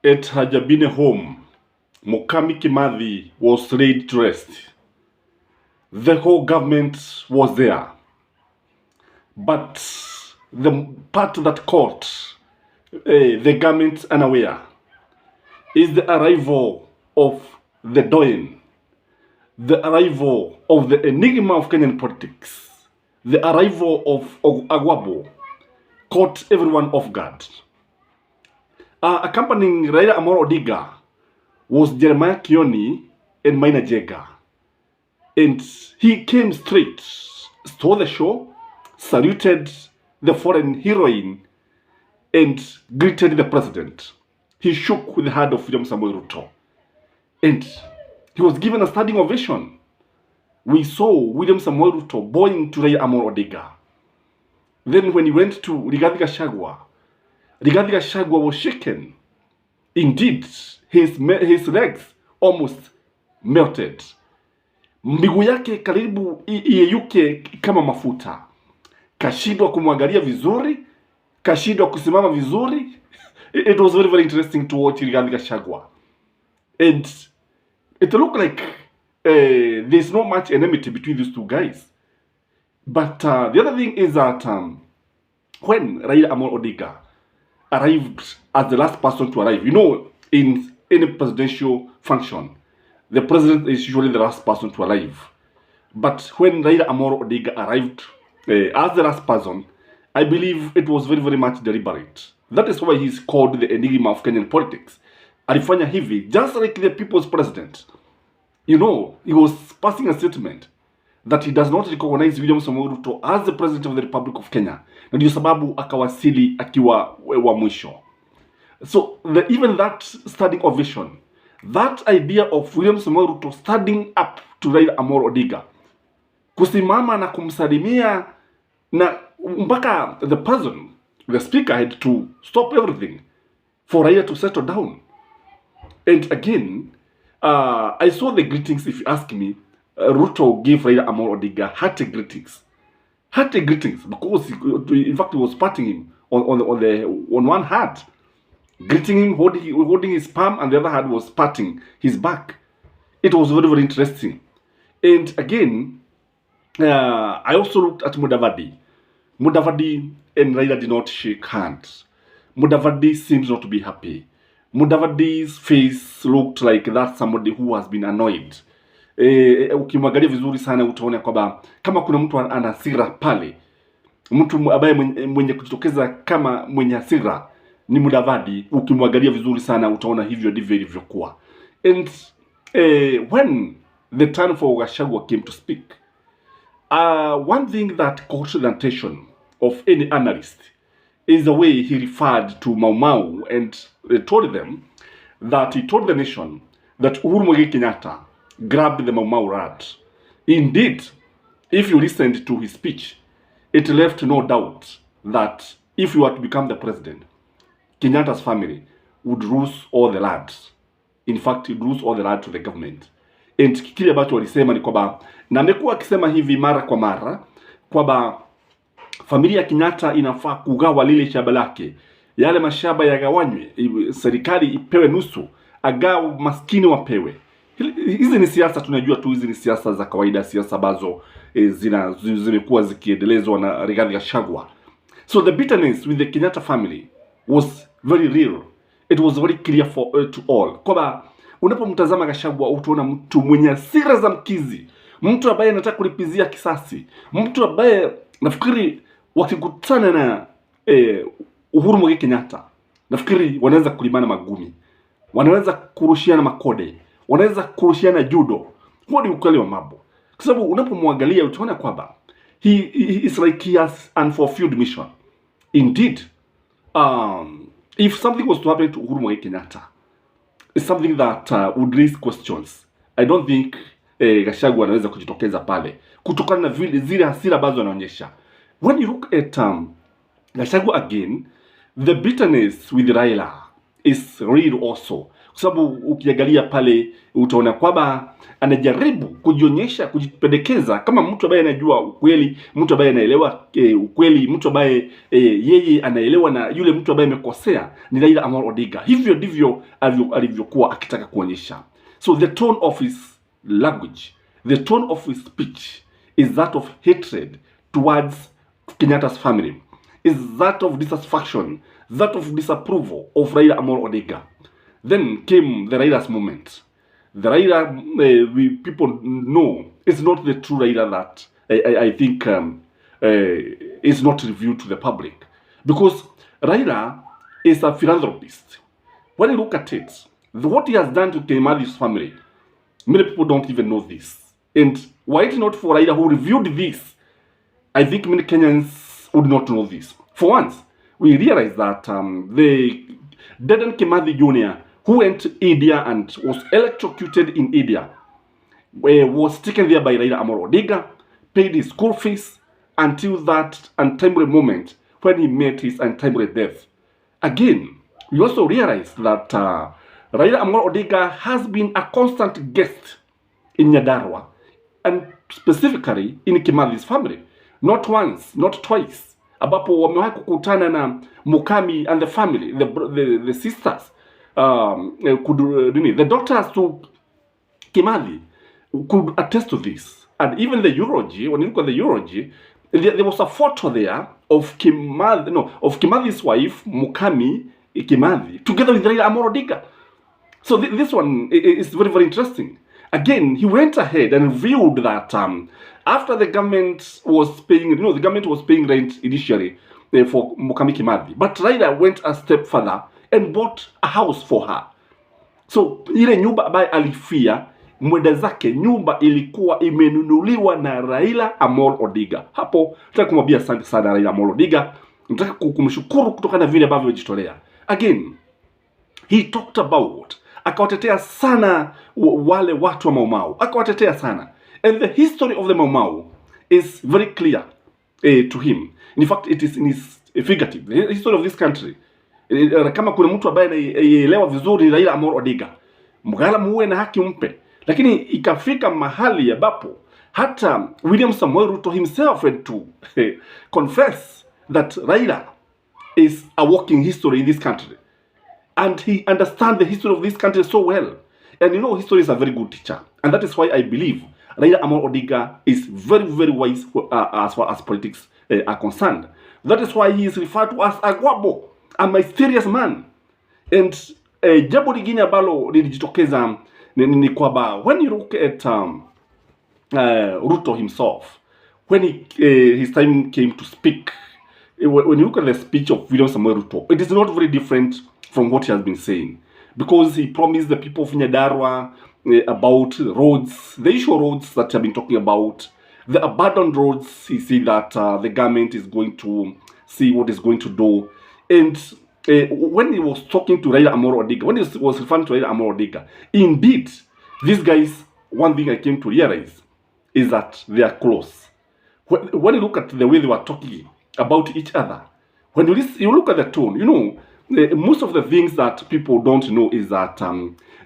At Hajabine home, Mukami Kimathi was laid to rest. The whole government was there. But the part that caught the government unaware is the arrival of the Doyen, the arrival of the enigma of Kenyan politics, the arrival of Agwabo caught everyone off guard. Accompanying Raila Amolo Odinga was Jeremiah Kioni and Maina Jega. And he came straight, stole the show, saluted the foreign heroine, and greeted the president. He shook with the hand of William Samuel Ruto. And he was given a standing ovation. We saw William Samuel Ruto bowing to Raila Amolo Odinga. Then when he went to Gachagua was shaken. Indeed, his legs almost melted. Miguu yake karibu iyeyuke kama mafuta. Kashindwa kumwangalia vizuri, kashindwa kusimama vizuri. It was very, very interesting to watch Gachagua. And it looked like there's not much enmity between these two guys. But the other thing is that when Raila Amolo Odinga arrived as the last person to arrive, you know, in any presidential function, the president is usually the last person to arrive. But when Raila Amolo Odinga arrived as the last person, I believe it was very, very much deliberate. That is why he's called the enigma of Kenyan politics. Alifanya hivi, just like the people's president. You know, he was passing a statement that he does not recognize William Samoei Ruto as the president of the Republic of Kenya. Na ndio sababu akawasili akiwa wa mwisho. So even that standing ovation, that idea of William Samoei Ruto standing up to Raila Amolo Odinga, kusimama na kumsalimia, na mpaka the speaker had to stop everything for Raila to settle down. And again, I saw the greetings. If you ask me, Ruto gave Raila Amolo Odinga hearty greetings. Hearty greetings, because in fact he was patting him on one hand, greeting him, holding his palm, and the other hand was patting his back. It was very, very interesting. And again, I also looked at Mudavadi. Mudavadi and Raila did not shake hands. Mudavadi seems not to be happy. Mudavadi's face looked like that somebody who has been annoyed. Ukimwangalia vizuri sana utaona kwamba kama kuna mtu ana hasira pale, mtu ambaye mwenye kujitokeza kama mwenye hasira ni Mudavadi. Ukimwangalia vizuri sana utaona hivyo ndivyo ilivyokuwa. And when the time for Gachagua came to speak, one thing that caught the attention of any analyst is the way he referred to Mau Mau and told them that he told the nation that Uhuru Muigai Kenyatta grabbed the Mau Mau rat. Indeed, if you listened to his speech, it left no doubt that if he were to become the president, Kenyatta's family would lose all the lands. In fact, he'd lose all the land to the government. And kile ambacho walisema ni kwamba, na amekuwa akisema hivi mara kwa mara, kwamba familia ya Kenyatta inafaa kugawa lile shamba lake. Yale mashamba yagawanywe, serikali ipewe nusu, agao maskini wapewe. Hizi ni siasa, tunajua tu hizi ni siasa za kawaida, siasa ambazo zimekuwa zikiendelezwa na Rigathi Gachagua. So the bitterness with the Kenyatta family was very real. It was very clear to all. Kwamba unapomtazama Gachagua utaona mtu mwenye hasira za mkizi, mtu ambaye anataka kulipizia kisasi, mtu ambaye nafikiri wakikutana na Uhuru Muigai Kenyatta, nafikiri wanaweza kulimana magumi, wanaweza kurushiana makode, wanaweza kurushiana judo. Huo ni ukweli wa mambo. Kwa sababu unapomwangalia utaona kwamba he is like he has unfulfilled mission. Indeed, if something was to happen to Uhuru Muigai Kenyatta, it's something that would raise questions. I don't think Gachagua anaweza kujitokeza pale kutokana na vile zile hasira ambazo anaonyesha. When you look at Gachagua again, the bitterness with Raila is real also. sababu ukiangalia pale utaona kwamba anajaribu kujionyesha, kujipendekeza kama mtu ambaye anajua ukweli, mtu ambaye anaelewa ukweli, mtu ambaye yeye anaelewa na yule mtu ambaye amekosea ni Raila Amolo Odinga. Hivyo ndivyo alivyokuwa akitaka kuonyesha. So the tone of his language, the tone of his speech is that of hatred towards Kenyatta's family, is that of dissatisfaction, that of disapproval of Raila Amolo Odinga. Then came the Raila's moment. The Raila, people know it's not the true Raila that I think is not revealed to the public. Because Raila is a philanthropist. When you look at it, what he has done to Kemali's family, many people don't even know this. And were it not for Raila who revealed this, I think many Kenyans would not know this. For once, we realize that the Dedan Kimathi Jr., who went to India and was electrocuted in India, was taken there by Raila Amolo Odinga, paid his school fees until that untimely moment when he met his untimely death. Again, we also realize that Raila Amolo Odinga has been a constant guest in Nyandarua, and specifically in Kimathi's family. Not once, not twice, ambapo wamewahi kukutana na Mukami and the family, the sisters, the daughters to Kimathi could attest to this. And even the eulogy, when you look at the eulogy, there was a photo there of Kimathi's wife, Mukami Kimathi, together with Raila Amolo Odinga. So this one is very, very interesting. Again, he went ahead and revealed that after the government was paying, the government was paying rent initially for Mukami Kimathi, but Raila went a step further and bought a house for her. So ile nyumba ambayo alifia mwenda zake, nyumba ilikuwa imenunuliwa na Raila Amolo Odinga. Hapo nataka kumwambia asante sana Raila Amolo Odinga, nataka kumshukuru kutokana na vile ambavyo amejitolea. Again, he talked about, akawatetea sana wale watu wa Mau Mau, akawatetea sana, and the history of the Mau Mau is very clear to him. In fact, it is in his figurative, the history of this country. Kama kuna mtu ambaye anaelewa vizuri Raila Amolo Odinga, mgala muwe na haki mpe. Lakini ikafika mahali ambapo hata William Samoei Ruto himself had to confess that Raila is a walking history in this country, and he understands the history of this country so well. And history is a very good teacher, and that is why I believe Raila Amolo Odinga is very, very wise as far as politics are concerned. That is why he is referred to as a Gwabo, a mysterious man. And jambo lingine ambalo lilijitokeza ni kwamba when you look at Ruto himself, when his time came to speak, when you look at the speech of William Samoei Ruto, it is not very different from what he has been saying, because he promised the people of Nyandarua about roads, the issue of roads that he has been talking about, the abandoned roads. He said that the government is going to see what is going to do. And when he was talking to Raila Amolo Odinga, when he was referring to Raila Amolo Odinga, indeed, these guys, one thing I came to realize is that they are close. When you look at the way they were talking about each other, when you look at the tone, most of the things that people don't know is that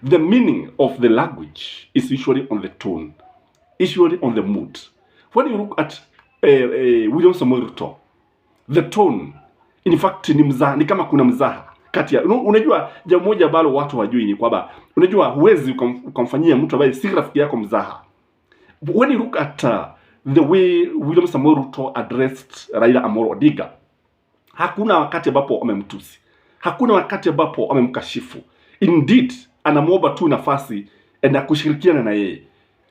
the meaning of the language is usually on the tone, usually on the mood. When you look at William Samoei Ruto, the tone, in fact, ni kama kuna mzaha kati ya, unajua jambo moja ambalo watu hawajui ni kwamba, unajua huwezi ukamfanyia mtu ambaye si rafiki yako mzaha. When you look at the way William Samoei Ruto addressed Raila Amolo Odinga, hakuna wakati ambapo amemtusi, hakuna wakati ambapo amemkashifu. Indeed, anamuomba tu nafasi na kushirikiana na yeye.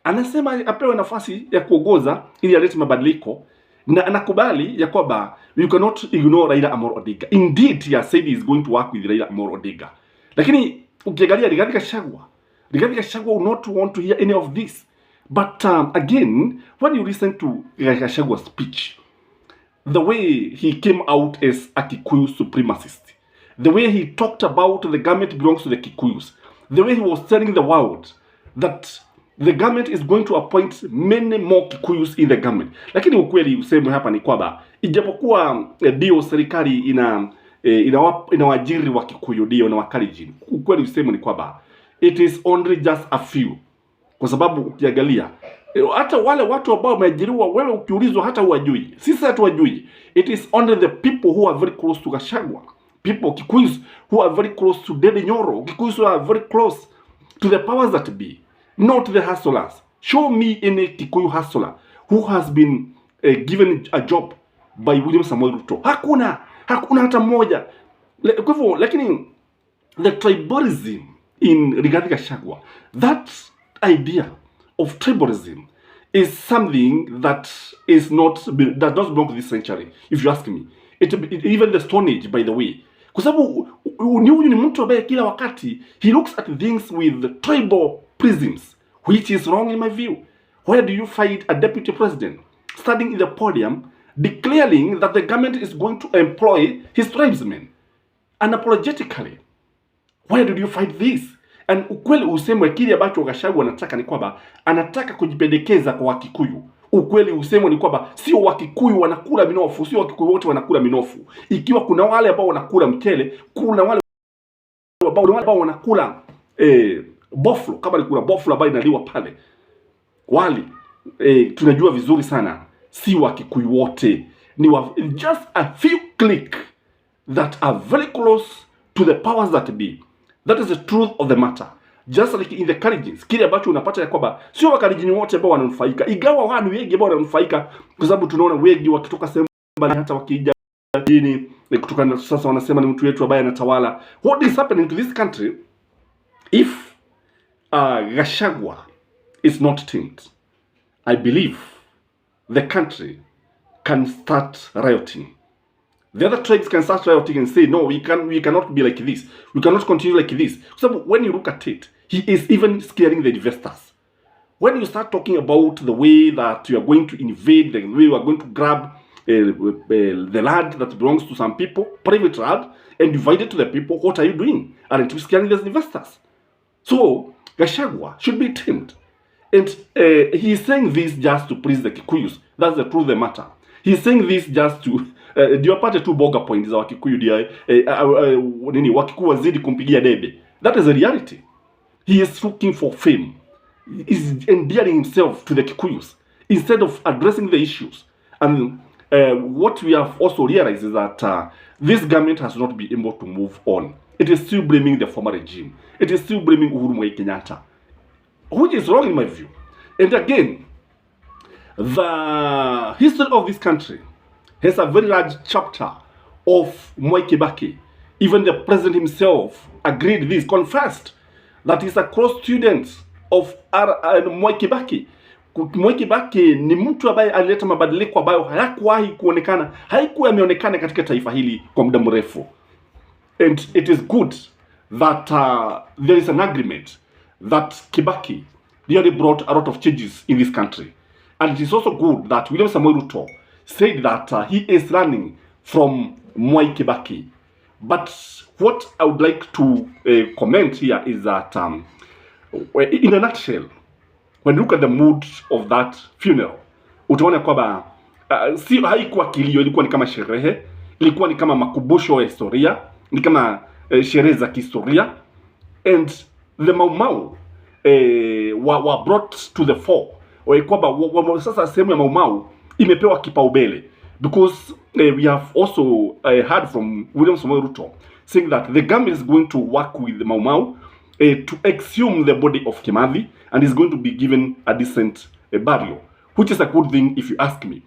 Anasema apewe nafasi ya kuongoza ili alete mabadiliko, na anakubali ya kwamba you cannot ignore Raila Amolo Odinga. Indeed, he has said he is going to work with Raila Amolo Odinga. Lakini ukiangalia Rigathi Gachagua will not want to hear any of this. But again, when you listen to Gachagua's speech, the way he came out as a Kikuyu supremacist, the way he talked about the government belongs to the Kikuyus, the way he was telling the world that the government is going to appoint many more Kikuyus in the government. Lakini ukweli useme hapa ni kwamba ijapokuwa ndio serikali inawajiri wa Kikuyu ndio na Wakalenjin, ukweli useme ni kwamba it is only just a few, kwa sababu ukiangalia hata wale watu ambao wameajiriwa, wewe ukiulizwa hata huwajui, sisi hatuwajui. It is only the people who are very close to Gachagua, people Kikuyus who are very close to Dede Nyoro, Kikuyus who are very close to the powers that be, not the hustlers. Show me any Kikuyu hustler who has been given a job by William Samoei Ruto. Hakuna hata mmoja. Kwa hivyo, lakini the tribalism in Rigathi Gachagua, that idea of tribalism is something that does not belong to this century, if you ask me. Even the Stone Age, by the way. Kwa sababu huyu ni mtu ambaye kila wakati he looks at things with tribal prisms, which is wrong in my view. Where do you find a deputy president standing in the podium declaring that the government is going to employ his tribesmen unapologetically? Where did you find this? And ukweli usemwe, kile ambacho Gachagua anataka ni kwamba anataka kujipendekeza kwa Wakikuyu. Ukweli usemwe ni kwamba sio Wakikuyu wanakula minofu, sio Wakikuyu wote wanakula minofu. Ikiwa kuna wale ambao wanakula mchele, kuna wale ambao wanakula buffalo, kama ni kuna buffalo ambayo inaliwa pale. Wali tunajua vizuri sana si Wakikuyu wote, ni just a few clique that are very close to the powers that be. That is the truth of the matter. Just like in the Kalenjins, kile ambacho unapata ya kwamba sio Wakalenjin wote ambao wananufaika, igawa wanu wengi ambao wananufaika, kwa sababu tunaona wengi wakitoka sehemu mbali, hata wakija dini kutoka sasa wanasema ni mtu wetu ambaye anatawala. What is happening to this country if Gachagua is not tamed? I believe the country can start rioting. The other tribes can start rioting and say, no, we cannot be like this. We cannot continue like this. So when you look at it, he is even scaring the investors. When you start talking about the way that you are going to invade, the way you are going to grab the land that belongs to some people, private land, and divide it to the people, what are you doing? Aren't you scaring the investors? So Gachagua should be tamed. And he is saying this just to please the Kikuyus. That's the truth of the matter. He's saying this just to ndio apate tu boga points za Wakikuyu, ndio nini Wakikuyu wazidi kumpigia debe. That is the reality. He is looking for fame. He is endearing himself to the Kikuyus instead of addressing the issues. And what we have also realized is that this government has not been able to move on. It is still blaming the former regime. It is still blaming Uhuru Muigai Kenyatta, which is wrong in my view. And again, the history of this country has a very large chapter of Mwai Kibaki. Even the president himself agreed this, confessed that he's a close student of Mwai Kibaki. Mwai Kibaki ni mtu ambaye alileta mabadiliko ambayo hayakuwahi kuonekana, haikuwa yameonekana katika taifa hili kwa muda mrefu. And it is good that there is an agreement that Kibaki really brought a lot of changes in this country. And it is also good that William Samoei Ruto said that he is running from Mwai Kibaki. But what I would like to comment here is that in a nutshell, when you look at the mood of that funeral, utaona kwamba si haikuwa kilio, ilikuwa ni kama sherehe, ilikuwa ni kama makumbusho ya historia, ni kama sherehe za kihistoria. And the Mau were brought to the fore. Kwamba sasa sehemu ya Mau imepewa kipaumbele, because we have also heard from William Samoei Ruto saying that the government is going to work with the Mau to exhume the body of Kimathi, and is going to be given a decent burial, which is a good thing if you ask me.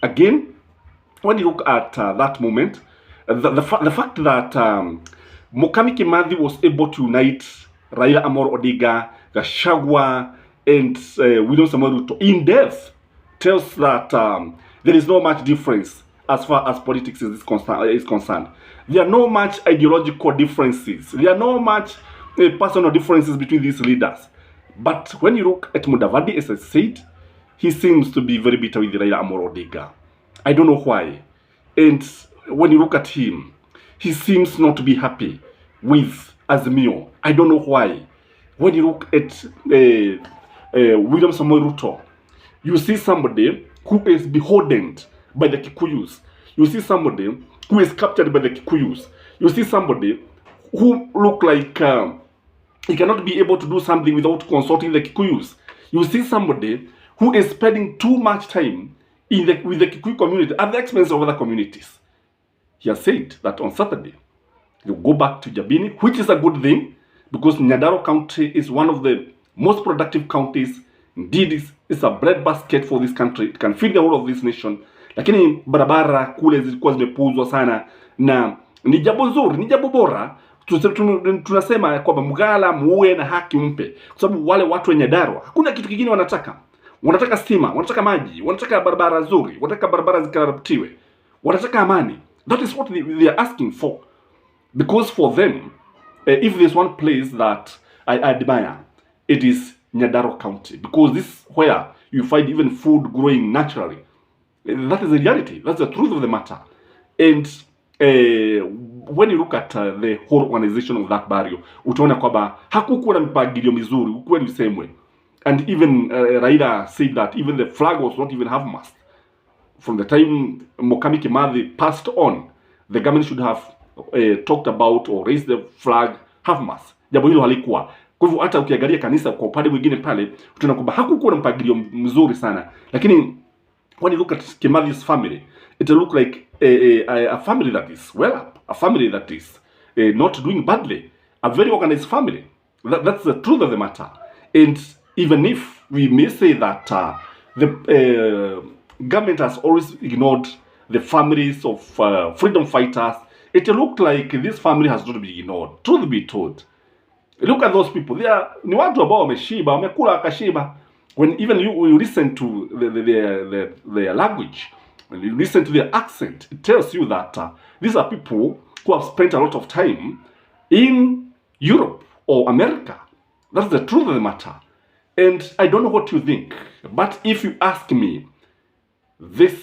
Again, when you look at that moment, the fact that Mukami Kimathi was able to unite Raila Amolo Odinga, Gachagua, and William Samoei Ruto in death tells that there is no much difference as far as politics is concerned. There are no much ideological differences. There are no much personal differences between these leaders. But when you look at Mudavadi, as I said, he seems to be very bitter with Raila Amolo Odinga. I don't know why. And when you look at him, he seems not to be happy with Azimio. I don't know why. When you look at William Samoei Ruto, you see somebody who is beholden by the Kikuyus. You see somebody who is captured by the Kikuyus. You see somebody who look like he cannot be able to do something without consulting the Kikuyus. You see somebody who is spending too much time with the Kikuyu community at the expense of other communities. He has said that on Saturday, he'll go back to Jabini, which is a good thing, because Nyandarua County is one of the most productive counties. Indeed, it's a breadbasket for this country. It can feed the whole of this nation. Lakini barabara kule zilikuwa zimepuuzwa sana, na ni jambo nzuri, ni jambo bora. Tunasema kwamba mgala muue na haki mpe, kwa sababu wale watu wa Nyandarua hakuna kitu kingine wanataka. Wanataka stima, wanataka maji, wanataka barabara nzuri, wanataka barabara zikarabatiwe, wanataka amani. That is what they are asking for. Because for them, if there's one place that I admire, it is Nyandarua County, because this is where you find even food growing naturally. That is the reality. That's the truth of the matter. And when you look at the whole organization of that barrio, utaona kwamba hakukuwa na mipangilio mizuri, ukweli usemwe. And even Raila said that even the flag was not even half-mast. From the time Mokami Kimathi passed on, the government should have talked about or raised the flag half-mast. Jambo hilo halikuwa. Kwa hivyo hata ukiangalia kanisa kwa upande mwingine pale, utaona kwamba hakukuwa na mpangilio mzuri sana. Lakini when you look at Kimathi's family, it will look like a family that is well up, a family that is not doing badly, a very organized family. That's the truth of the matter. And even if we may say that the government has always ignored the families of freedom fighters, it looked like this family has not been ignored. Truth be told, look at those people. They are ni watu ambao wameshiba, wamekula akashiba. When even you listen to their language, when you listen to their accent, it tells you that these are people who have spent a lot of time in Europe or America. That's the truth of the matter. And I don't know what you think, but if you ask me, this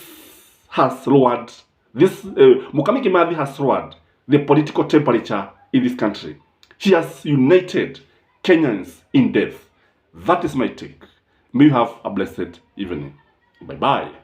has lowered, Mokami Kimathi has lowered the political temperature in this country. She has united Kenyans in death. That is my take. May you have a blessed evening. Bye-bye.